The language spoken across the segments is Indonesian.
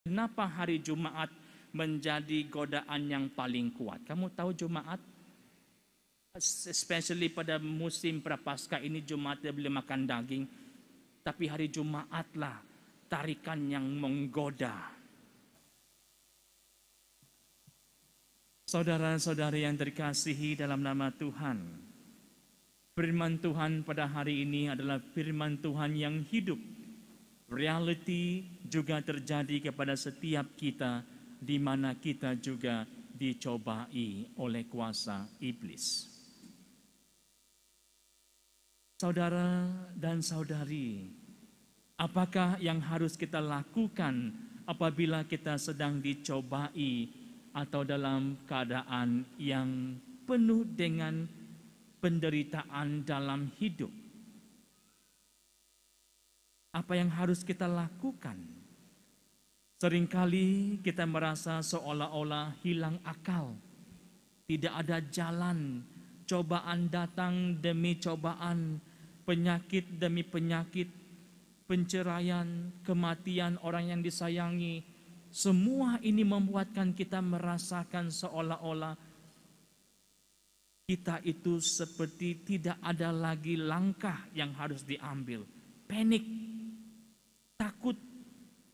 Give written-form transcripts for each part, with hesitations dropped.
Kenapa hari Jumat menjadi godaan yang paling kuat? Kamu tahu Jumat, especially pada musim Prapaskah ini, Jumat dia boleh makan daging. Tapi hari Jumatlah tarikan yang menggoda. Saudara-saudari yang terkasihi dalam nama Tuhan, firman Tuhan pada hari ini adalah firman Tuhan yang hidup. Reality juga terjadi kepada setiap kita, di mana kita juga dicobai oleh kuasa iblis. Saudara dan saudari, apakah yang harus kita lakukan apabila kita sedang dicobai atau dalam keadaan yang penuh dengan penderitaan dalam hidup? Apa yang harus kita lakukan? Seringkali kita merasa seolah-olah hilang akal, tidak ada jalan, cobaan datang demi cobaan, penyakit demi penyakit, penceraian, kematian orang yang disayangi. Semua ini membuatkan kita merasakan seolah-olah kita itu seperti tidak ada lagi langkah yang harus diambil. Panik, takut,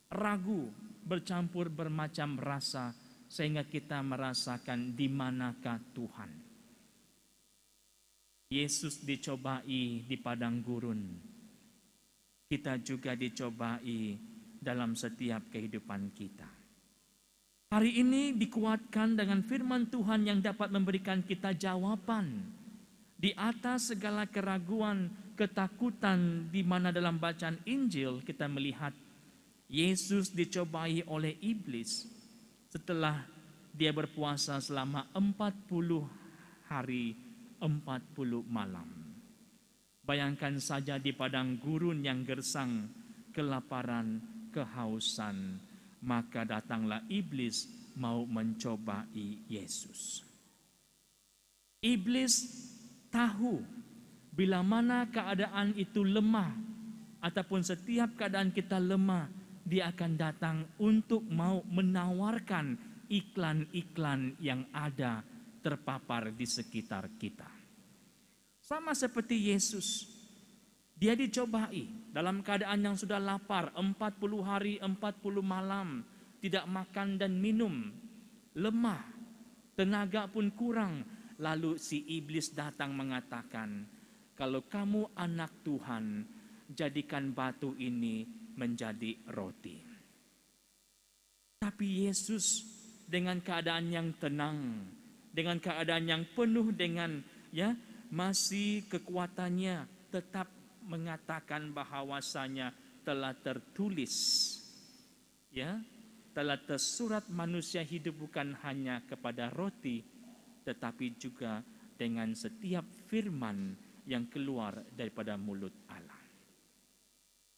ragu, bercampur bermacam rasa, sehingga kita merasakan di manakah Tuhan. Yesus dicobai di padang gurun. Kita juga dicobai dalam setiap kehidupan kita. Hari ini dikuatkan dengan firman Tuhan yang dapat memberikan kita jawaban di atas segala keraguan, ketakutan, di mana dalam bacaan Injil kita melihat Yesus dicobai oleh iblis setelah dia berpuasa selama 40 hari 40 malam. Bayangkan saja di padang gurun yang gersang, kelaparan, kehausan, maka datanglah iblis mau mencobai Yesus. Iblis tahu bila mana keadaan itu lemah, ataupun setiap keadaan kita lemah, dia akan datang untuk mau menawarkan iklan-iklan yang ada terpapar di sekitar kita. Sama seperti Yesus, dia dicobai dalam keadaan yang sudah lapar 40 hari 40 malam, tidak makan dan minum, lemah, tenaga pun kurang. Lalu si iblis datang mengatakan, kalau kamu anak Tuhan, jadikan batu ini menjadi roti. Tapi Yesus dengan keadaan yang tenang, dengan keadaan yang penuh dengan masih kekuatannya, tetap mengatakan bahawasanya telah tertulis, telah tersurat, manusia hidup bukan hanya kepada roti, tetapi juga dengan setiap firman yang keluar daripada mulut Allah.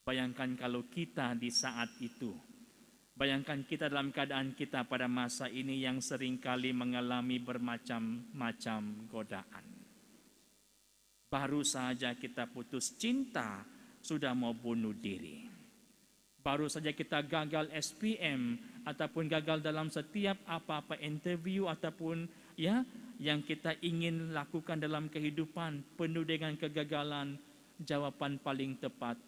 Bayangkan kalau kita di saat itu, bayangkan kita dalam keadaan kita pada masa ini yang seringkali mengalami bermacam-macam godaan. Baru saja kita putus cinta, sudah mau bunuh diri. Baru saja kita gagal SPM, ataupun gagal dalam setiap apa-apa interview, ataupun yang kita ingin lakukan dalam kehidupan, penuh dengan kegagalan, jawaban paling tepat,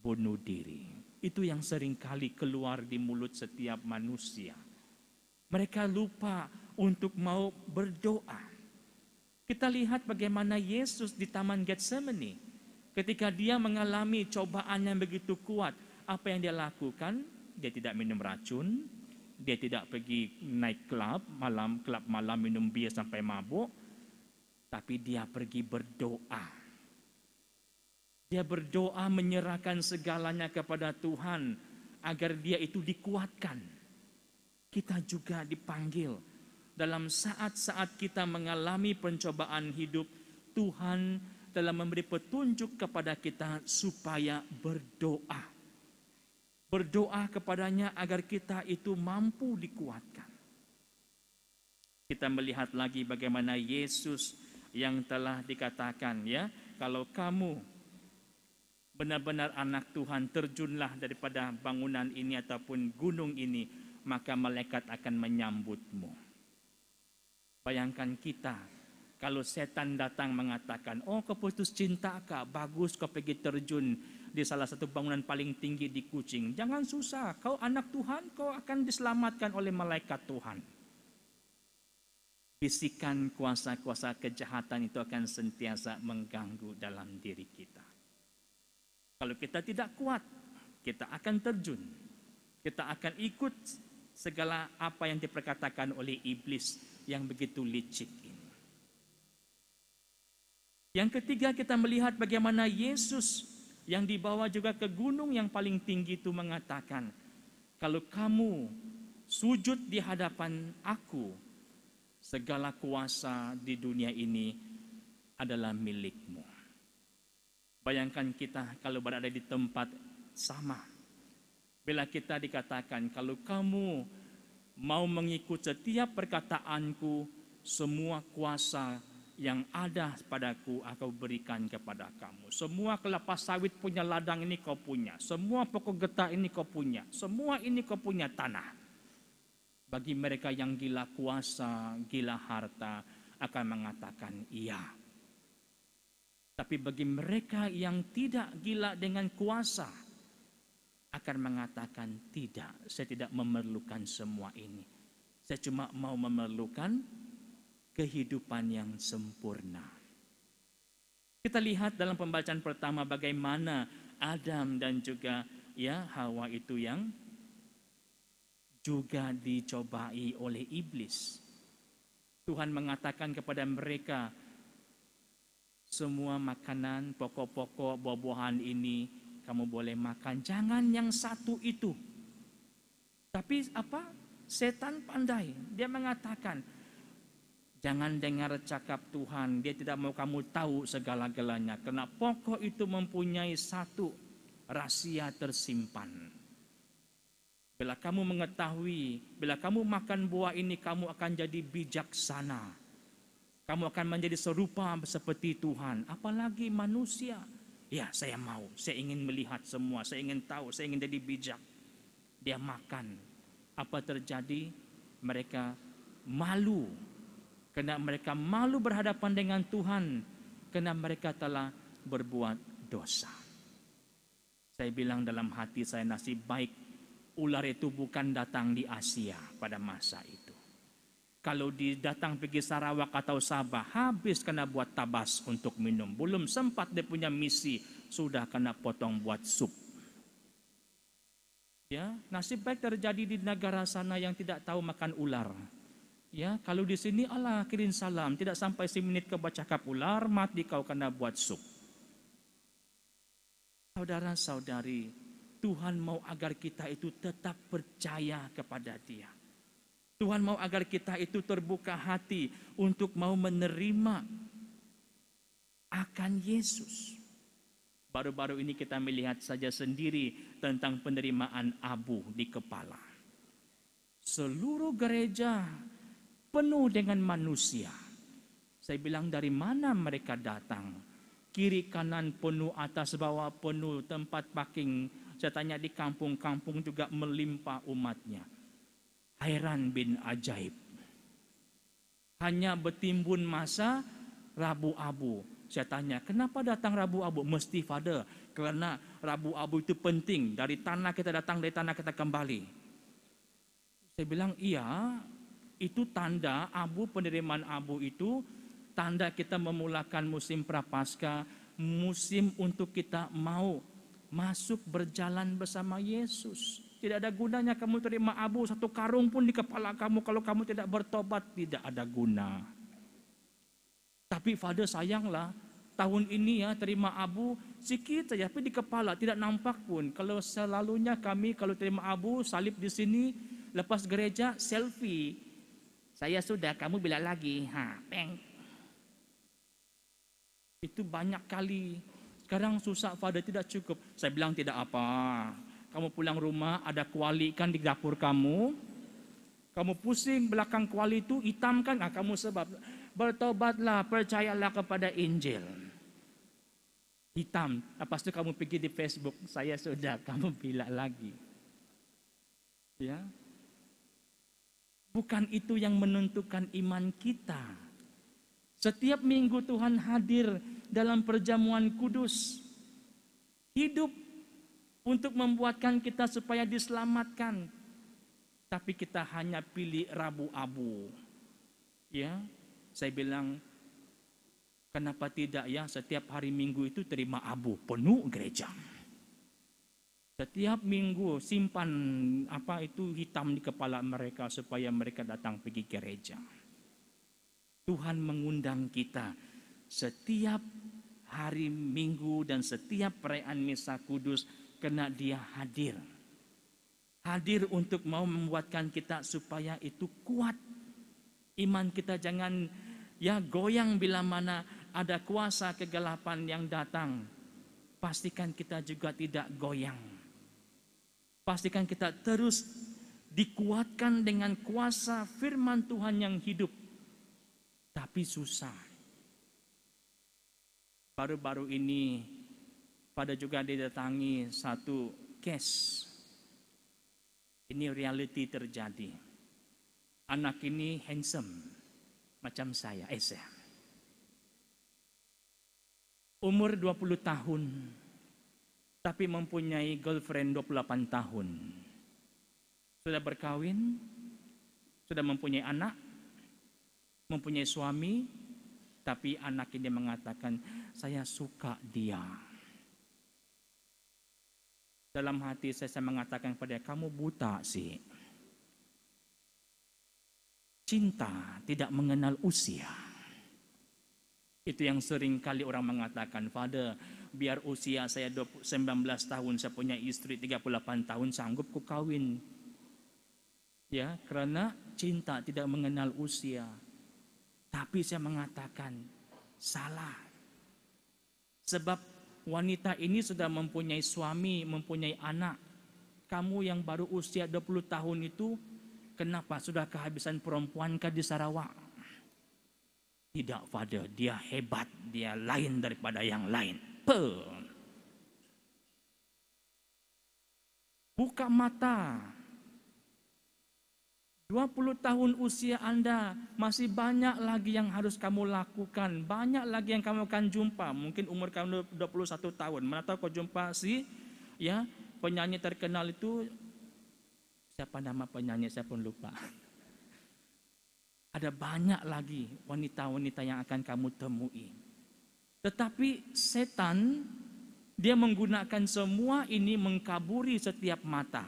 bunuh diri. Itu yang seringkali keluar di mulut setiap manusia. Mereka lupa untuk mau berdoa. Kita lihat bagaimana Yesus di Taman Getsemani, ketika dia mengalami cobaan yang begitu kuat, apa yang dia lakukan? Dia tidak minum racun, dia tidak pergi naik klub malam minum bir sampai mabuk, tapi dia pergi berdoa. Dia berdoa menyerahkan segalanya kepada Tuhan agar dia itu dikuatkan. Kita juga dipanggil dalam saat-saat kita mengalami pencobaan hidup, Tuhan telah memberi petunjuk kepada kita supaya berdoa. Berdoa kepadanya agar kita itu mampu dikuatkan. Kita melihat lagi bagaimana Yesus yang telah dikatakan, kalau kamu benar-benar anak Tuhan, terjunlah daripada bangunan ini ataupun gunung ini, maka malaikat akan menyambutmu. Bayangkan kita, kalau setan datang mengatakan, oh kau putus cinta kak, bagus kau pergi terjun di salah satu bangunan paling tinggi di Kucing. Jangan susah, kau anak Tuhan, kau akan diselamatkan oleh malaikat Tuhan. Bisikan kuasa-kuasa kejahatan itu akan sentiasa mengganggu dalam diri kita. Kalau kita tidak kuat, kita akan terjun. Kita akan ikut segala apa yang diperkatakan oleh iblis yang begitu licik ini. Yang ketiga, kita melihat bagaimana Yesus yang dibawa juga ke gunung yang paling tinggi itu mengatakan, kalau kamu sujud di hadapan aku, segala kuasa di dunia ini adalah milikmu. Bayangkan kita kalau berada di tempat sama. Bila kita dikatakan, kalau kamu mau mengikut setiap perkataanku, semua kuasa yang ada padaku aku berikan kepada kamu. Semua kelapa sawit punya ladang ini kau punya. Semua pokok getah ini kau punya. Semua ini kau punya tanah. Bagi mereka yang gila kuasa, gila harta, akan mengatakan iya. Tapi bagi mereka yang tidak gila dengan kuasa, akan mengatakan tidak, saya tidak memerlukan semua ini. Saya cuma mau memerlukan kehidupan yang sempurna. Kita lihat dalam pembacaan pertama bagaimana Adam dan juga Hawa itu yang juga dicobai oleh iblis. Tuhan mengatakan kepada mereka, semua makanan, pokok-pokok, buah-buahan ini kamu boleh makan, jangan yang satu itu. Tapi apa? Setan pandai, dia mengatakan, jangan dengar cakap Tuhan, dia tidak mau kamu tahu segala-galanya, karena pokok itu mempunyai satu rahasia tersimpan. Bila kamu mengetahui, bila kamu makan buah ini, kamu akan jadi bijaksana. Kamu akan menjadi serupa seperti Tuhan. Apalagi manusia. Ya, saya mau. Saya ingin melihat semua. Saya ingin tahu. Saya ingin jadi bijak. Dia makan. Apa terjadi? Mereka malu. Karena mereka malu berhadapan dengan Tuhan. Karena mereka telah berbuat dosa. Saya bilang dalam hati saya, nasib baik ular itu bukan datang di Asia pada masa itu. Kalau datang pergi Sarawak atau Sabah, habis kena buat tabas untuk minum. Belum sempat dia punya misi, sudah kena potong buat sup. Ya, nasib baik terjadi di negara sana yang tidak tahu makan ular. Ya, kalau di sini Allah kirim salam, tidak sampai 1 menit kau bercakap ular, mati kau kena buat sup. Saudara-saudari, Tuhan mau agar kita itu tetap percaya kepada Dia. Tuhan mau agar kita itu terbuka hati untuk mau menerima akan Yesus. Baru-baru ini kita melihat saja sendiri tentang penerimaan abu di kepala. Seluruh gereja penuh dengan manusia. Saya bilang, dari mana mereka datang? Kiri kanan penuh, atas bawah penuh, tempat parking. Saya tanya di kampung-kampung juga melimpah umatnya. Heran bin ajaib. Hanya bertimbun masa Rabu Abu. Saya tanya, kenapa datang Rabu Abu? Mesti Father, karena Rabu Abu itu penting. Dari tanah kita datang, dari tanah kita kembali. Saya bilang, iya, itu tanda abu, penerimaan abu itu tanda kita memulakan musim Prapaskah, musim untuk kita mau masuk berjalan bersama Yesus. Tidak ada gunanya kamu terima abu 1 karung pun di kepala kamu, kalau kamu tidak bertobat, tidak ada guna. Tapi Father sayanglah, tahun ini ya terima abu sikit saja, tapi di kepala tidak nampak pun. Kalau selalunya kami kalau terima abu salib di sini, lepas gereja selfie. Saya sudah, kamu bila lagi? Peng. Itu banyak kali. Sekarang susah Father, tidak cukup. Saya bilang tidak apa. Kamu pulang rumah ada kuali kan di dapur kamu. Kamu pusing belakang kuali itu hitam kan? Kamu sebab. Bertobatlah, percayalah kepada Injil. hitam. Lepas itu kamu pergi di Facebook, saya sudah, kamu bilang lagi. Ya. Bukan itu yang menentukan iman kita. Setiap minggu Tuhan hadir dalam perjamuan kudus. Hidup untuk membuatkan kita supaya diselamatkan. Tapi kita hanya pilih Rabu-Abu. Ya, saya bilang, kenapa tidak ya setiap hari Minggu itu terima abu penuh gereja. Setiap minggu simpan hitam di kepala mereka supaya mereka datang pergi gereja. Tuhan mengundang kita setiap hari Minggu dan setiap perayaan Misa Kudus karena Dia hadir. Hadir untuk mau membuatkan kita supaya itu kuat. Iman kita jangan goyang bila mana ada kuasa kegelapan yang datang. Pastikan kita juga tidak goyang. Pastikan kita terus dikuatkan dengan kuasa firman Tuhan yang hidup. Tapi susah. Baru-baru ini pada juga didatangi satu case. Ini reality terjadi. Anak ini handsome macam saya, umur 20 tahun, tapi mempunyai girlfriend 28 tahun. Sudah berkawin, sudah mempunyai anak, mempunyai suami, tapi anak ini mengatakan, saya suka dia. Dalam hati saya mengatakan kepada dia, kamu buta sih. Cinta tidak mengenal usia. Itu yang sering kali orang mengatakan, Father, biar usia saya 19 tahun, saya punya istri 38 tahun, sanggup ku kawin. Ya, karena cinta tidak mengenal usia. Tapi saya mengatakan, salah. Sebab wanita ini sudah mempunyai suami, mempunyai anak. Kamu yang baru usia 20 tahun itu, kenapa sudah kehabisan perempuankah di Sarawak? Tidak, Father, dia hebat, dia lain daripada yang lain. Buka mata. 20 tahun usia Anda, masih banyak lagi yang harus kamu lakukan. Banyak lagi yang kamu akan jumpa. Mungkin umur kamu 21 tahun. Mana tahu kau jumpa penyanyi terkenal itu. Siapa nama penyanyi, saya pun lupa. Ada banyak lagi wanita-wanita yang akan kamu temui. Tetapi setan, dia menggunakan semua ini mengkaburi setiap mata.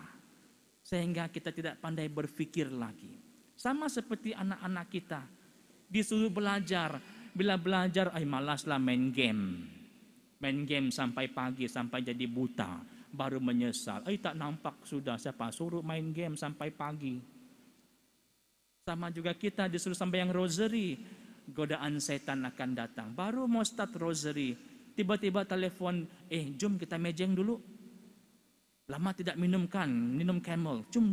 Sehingga kita tidak pandai berpikir lagi. Sama seperti anak-anak kita. Disuruh belajar. Bila belajar, malaslah main game. Main game sampai pagi, sampai jadi buta. Baru menyesal. Tak nampak sudah, siapa suruh main game sampai pagi. Sama juga kita disuruh sembahyang rosary. Godaan setan akan datang. Baru mau start rosary. Tiba-tiba telepon, jom kita mejeng dulu. Lama tidak minum Camel, jom.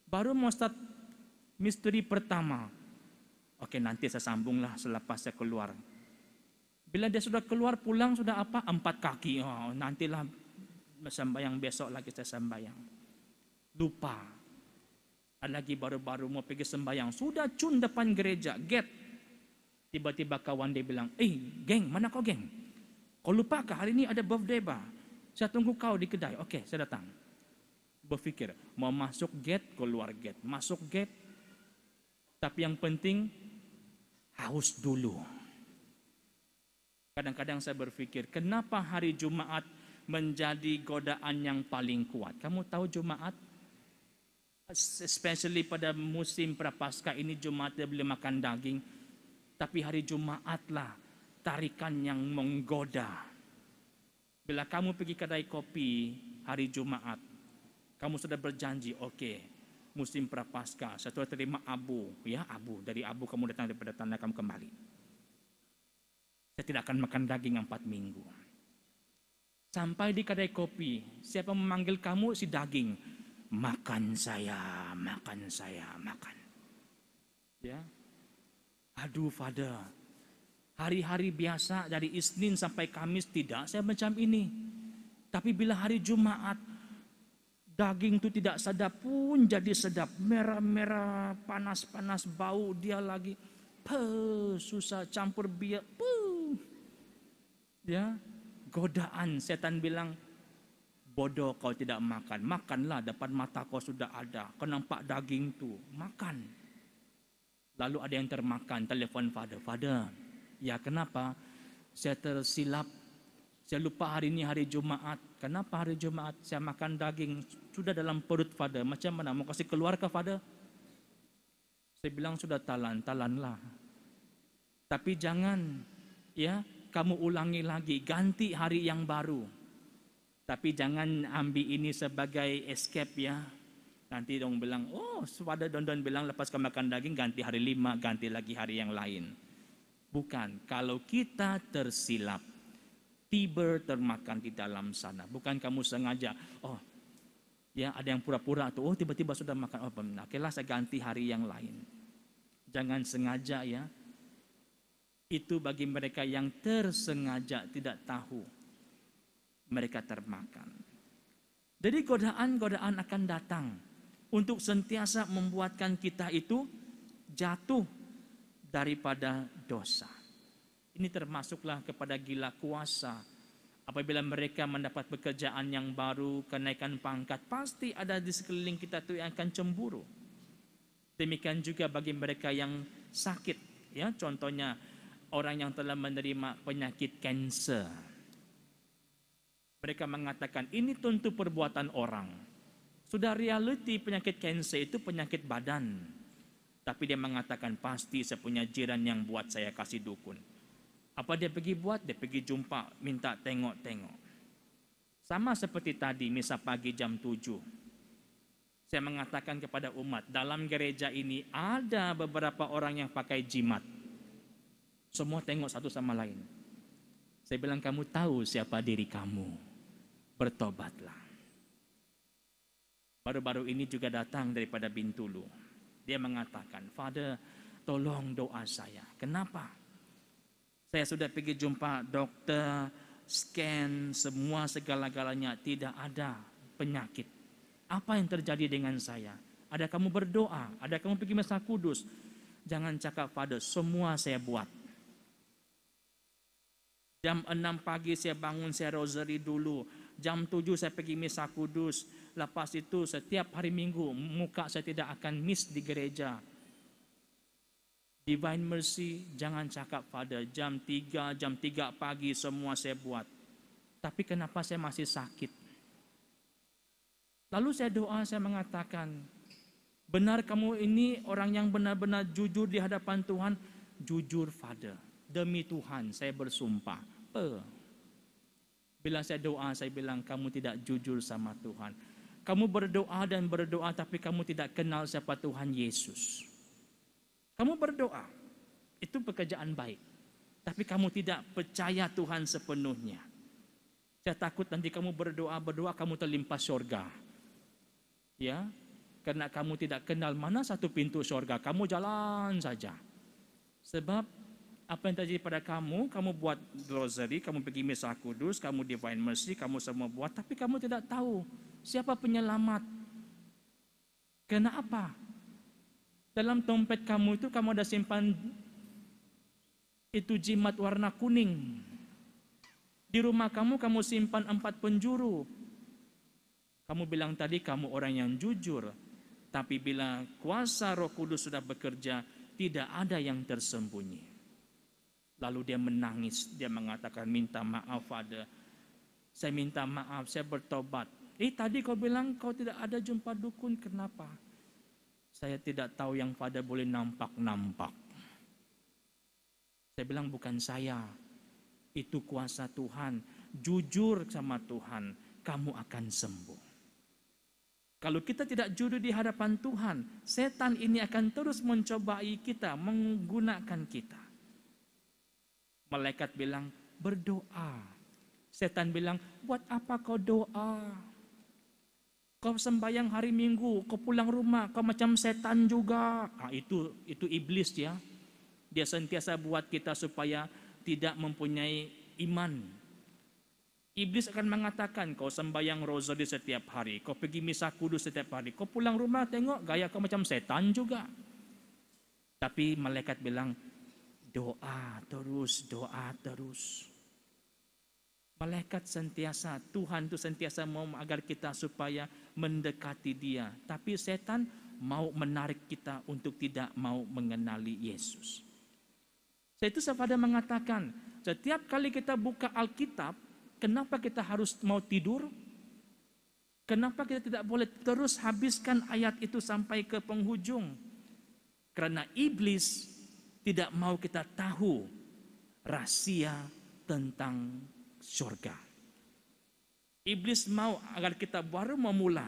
Baru mau start misteri pertama. Oke, nanti saya sambunglah selepas saya keluar. Bila dia sudah keluar pulang sudah 4 kaki. Nantilah sembahyang besok lagi saya sembahyang. Lupa. Ada lagi baru-baru mau pergi sembahyang. Sudah cun depan gereja, gate. Tiba-tiba kawan dia bilang, geng, mana kau geng? Kau lupa kah hari ini ada birthday ba? Saya tunggu kau di kedai. Oke, saya datang. Berpikir, mau masuk gate, keluar gate. Masuk gate. Tapi yang penting, haus dulu. Kadang-kadang saya berpikir, kenapa hari Jumat menjadi godaan yang paling kuat? Kamu tahu Jumat? Especially pada musim Prapaskah ini Jumat dia boleh makan daging. Tapi hari Jumatlah tarikan yang menggoda. Bila kamu pergi kedai kopi hari Jumat, kamu sudah berjanji, musim Prapaskah, setelah terima abu, dari abu kamu datang daripada tanah kamu kembali. Saya tidak akan makan daging 4 minggu. Sampai di kedai kopi, siapa memanggil kamu si daging, makan saya, makan. Ya, aduh Father, Hari-hari biasa dari Isnin sampai Kamis tidak saya macam ini. Tapi bila hari Jumat, daging itu tidak sedap pun jadi sedap. Merah-merah, panas-panas, bau dia lagi. Susah campur biak. Ya, godaan setan bilang, bodoh kau tidak makan. Makanlah, depan mata kau sudah ada. Kau nampak daging itu, makan. Lalu ada yang termakan, telepon Father. Father, ya kenapa? Saya tersilap. Saya lupa hari ini hari Jumat. Kenapa hari Jumat saya makan daging? Sudah dalam perut Father. Macam mana? Mau kasih keluar ke Father? Saya bilang sudah talanlah. Tapi jangan, ya, kamu ulangi lagi. Ganti hari yang baru. Tapi jangan ambil ini sebagai escape ya. Nanti dong bilang, oh Father Don bilang lepas kau makan daging ganti hari 5, ganti lagi hari yang lain. Bukan, kalau kita tersilap, tiba termakan di dalam sana. Bukan kamu sengaja, oh ya ada yang pura-pura tuh, oh tiba-tiba sudah makan, oh benar, okelah saya ganti hari yang lain. Jangan sengaja ya. Itu bagi mereka yang tersengaja tidak tahu, mereka termakan. Jadi godaan-godaan akan datang untuk sentiasa membuatkan kita itu jatuh daripada dosa. Ini termasuklah kepada gila kuasa. Apabila mereka mendapat pekerjaan yang baru, kenaikan pangkat, pasti ada di sekeliling kita itu yang akan cemburu. Demikian juga bagi mereka yang sakit, ya, contohnya orang yang telah menerima penyakit kanser. Mereka mengatakan ini tentu perbuatan orang. Sudah realiti penyakit kanser itu penyakit badan. Tapi dia mengatakan pasti saya punya jiran yang buat saya kasih dukun. Apa dia pergi buat? Dia pergi jumpa, minta tengok-tengok. Sama seperti tadi, misa pagi jam 7. Saya mengatakan kepada umat, dalam gereja ini ada beberapa orang yang pakai jimat. Semua tengok satu sama lain. Saya bilang, kamu tahu siapa diri kamu. Bertobatlah. Baru-baru ini juga datang daripada Bintulu. Dia mengatakan, Father, tolong doa saya. Kenapa? Saya sudah pergi jumpa dokter, scan, semua segala-galanya, tidak ada penyakit. Apa yang terjadi dengan saya? Ada kamu berdoa, ada kamu pergi misa kudus. Jangan cakap, Father, semua saya buat. Jam 6 pagi saya bangun, saya rosary dulu. Jam 7 saya pergi misa kudus. Lepas itu setiap hari Minggu muka saya tidak akan miss di gereja. Divine Mercy, jangan cakap Father, jam 3 pagi semua saya buat. Tapi kenapa saya masih sakit? Lalu saya doa, saya mengatakan, benar kamu ini orang yang benar-benar jujur di hadapan Tuhan? Jujur Father, demi Tuhan saya bersumpah. Bila saya doa, saya bilang kamu tidak jujur sama Tuhan. Kamu berdoa dan berdoa tapi kamu tidak kenal siapa Tuhan Yesus. Kamu berdoa, itu pekerjaan baik. Tapi kamu tidak percaya Tuhan sepenuhnya. Saya takut nanti kamu berdoa kamu terlimpas surga. Ya, karena kamu tidak kenal mana satu pintu surga, kamu jalan saja. Sebab apa yang terjadi pada kamu buat rosary, kamu pergi misa kudus, kamu divine mercy, kamu semua buat, tapi kamu tidak tahu siapa penyelamat. Kenapa? Dalam dompet kamu itu kamu ada simpan itu jimat warna kuning. Di rumah kamu simpan 4 penjuru. Kamu bilang tadi kamu orang yang jujur. Tapi bila kuasa Roh Kudus sudah bekerja, tidak ada yang tersembunyi. Lalu dia menangis, dia mengatakan minta maaf Father. Saya minta maaf, saya bertobat. Tadi kau bilang kau tidak ada jumpa dukun, kenapa? Saya tidak tahu yang Father boleh nampak-nampak. Saya bilang bukan saya, itu kuasa Tuhan. Jujur sama Tuhan, kamu akan sembuh. Kalau kita tidak jujur di hadapan Tuhan, setan ini akan terus mencobai kita, menggunakan kita. Malaikat bilang berdoa. Setan bilang, buat apa kau doa? Kau sembahyang hari Minggu, kau pulang rumah, kau macam setan juga. Itu iblis ya. Dia sentiasa buat kita supaya tidak mempunyai iman. Iblis akan mengatakan, kau sembahyang rosari setiap hari, kau pergi misa kudus setiap hari, kau pulang rumah tengok gaya kau macam setan juga. Tapi malaikat bilang, doa terus, doa terus. Malaikat sentiasa, Tuhan itu sentiasa mau agar kita supaya mendekati Dia. Tapi setan mau menarik kita untuk tidak mau mengenali Yesus. Itu saya pada mengatakan, setiap kali kita buka Alkitab, kenapa kita harus mau tidur? Kenapa kita tidak boleh terus habiskan ayat itu sampai ke penghujung? Karena iblis tidak mau kita tahu rahasia tentang surga. Iblis mau agar kita baru memula,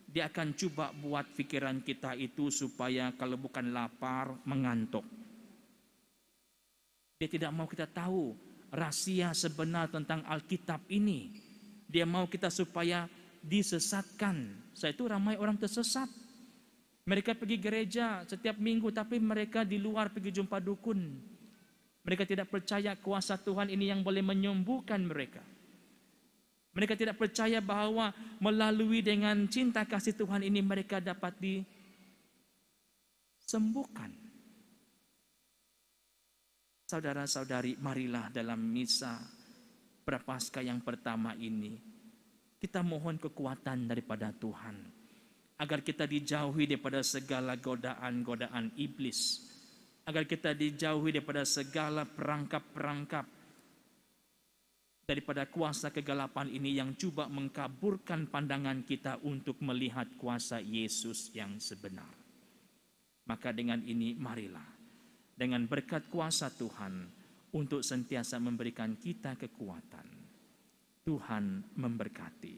dia akan coba buat pikiran kita itu supaya kalau bukan lapar, mengantuk. Dia tidak mau kita tahu rahasia sebenar tentang Alkitab ini. Dia mau kita supaya disesatkan. Saya itu ramai orang tersesat. Mereka pergi gereja setiap minggu, tapi mereka di luar pergi jumpa dukun. Mereka tidak percaya kuasa Tuhan ini yang boleh menyembuhkan mereka. Mereka tidak percaya bahwa melalui dengan cinta kasih Tuhan ini mereka dapat disembuhkan. Saudara-saudari, marilah dalam misa Prapaskah yang pertama ini kita mohon kekuatan daripada Tuhan agar kita dijauhi daripada segala godaan-godaan iblis, agar kita dijauhi daripada segala perangkap-perangkap daripada kuasa kegelapan ini yang coba mengkaburkan pandangan kita untuk melihat kuasa Yesus yang sebenar. Maka dengan ini marilah dengan berkat kuasa Tuhan untuk sentiasa memberikan kita kekuatan. Tuhan memberkati.